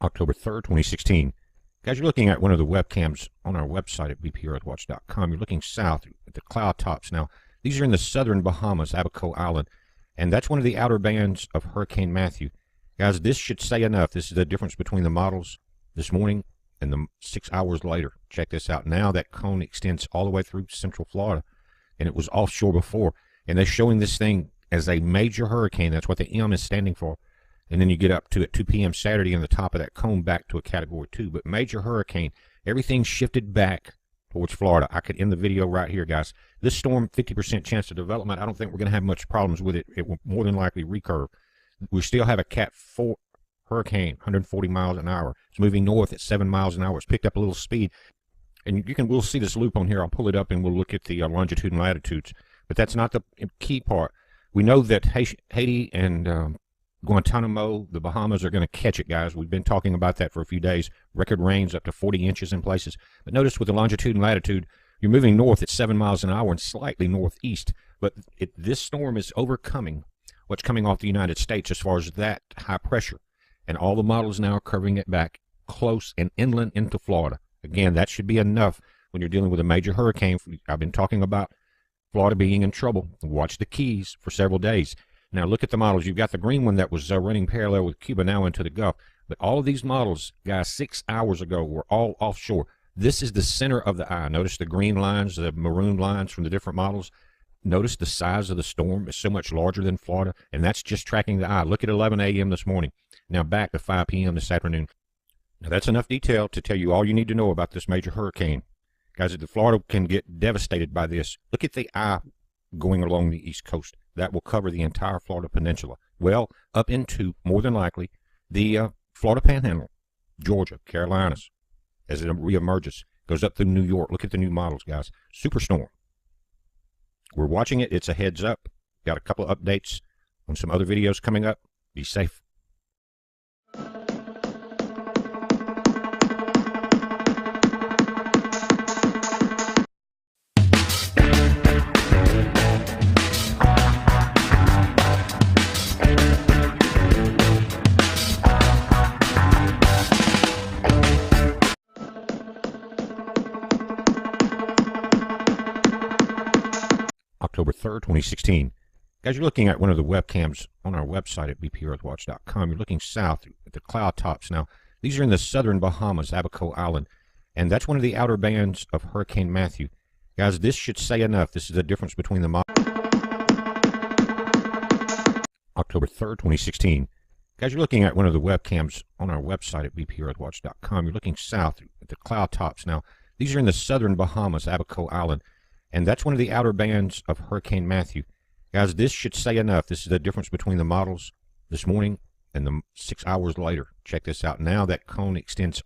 October 3rd, 2016. Guys, you're looking at one of the webcams on our website at bpearthwatch.com. You're looking south at the cloud tops. Now, these are in the southern Bahamas, Abaco Island, and that's one of the outer bands of Hurricane Matthew. Guys, this should say enough. This is the difference between the models this morning and the 6 hours later. Check this out. Now that cone extends all the way through central Florida, and it was offshore before. And they're showing this thing as a major hurricane. That's what the M is standing for. And then you get up to at 2 p.m. Saturday and the top of that cone back to a Category 2. But major hurricane, everything shifted back towards Florida. I could end the video right here, guys. This storm, 50% chance of development. I don't think we're going to have much problems with it. It will more than likely recurve. We still have a Cat 4 hurricane, 140 miles an hour. It's moving north at 7 miles an hour. It's picked up a little speed. And we'll see this loop on here. I'll pull it up and we'll look at the longitude and latitudes. But that's not the key part. We know that Haiti and Guantanamo, the Bahamas, are going to catch it, guys. We've been talking about that for a few days. Record rains up to 40 inches in places. But notice with the longitude and latitude, you're moving north at 7 miles an hour and slightly northeast. But this storm is overcoming what's coming off the United States as far as that high pressure. And all the models now are covering it back close and inland into Florida. Again, that should be enough when you're dealing with a major hurricane. I've been talking about Florida being in trouble. Watch the Keys for several days. Now look at the models. You've got the green one that was running parallel with Cuba now into the Gulf. But all of these models, guys, 6 hours ago were all offshore. This is the center of the eye. Notice the green lines, the maroon lines from the different models. Notice the size of the storm is so much larger than Florida, and that's just tracking the eye. Look at 11 a.m. this morning. Now back to 5 p.m. this afternoon. Now that's enough detail to tell you all you need to know about this major hurricane. Guys, the Florida can get devastated by this. Look at the eye going along the east coast. That will cover the entire Florida peninsula. Well, up into, more than likely, the Florida Panhandle, Georgia, Carolinas, as it reemerges. Goes up through New York. Look at the new models, guys. Superstorm. We're watching it. It's a heads up. Got a couple of updates on some other videos coming up. Be safe. October 3rd, 2016. Guys, you're looking at one of the webcams on our website at bpearthwatch.com. You're looking south at the cloud tops. Now, these are in the southern Bahamas, Abaco Island, and that's one of the outer bands of Hurricane Matthew. Guys, this should say enough. This is the difference between the October 3rd, 2016. Guys, you're looking at one of the webcams on our website at bpearthwatch.com. You're looking south at the cloud tops. Now, these are in the southern Bahamas, Abaco Island, and that's one of the outer bands of Hurricane Matthew. Guys, this should say enough. This is the difference between the models this morning and the 6 hours later. Check this out. Now that cone extends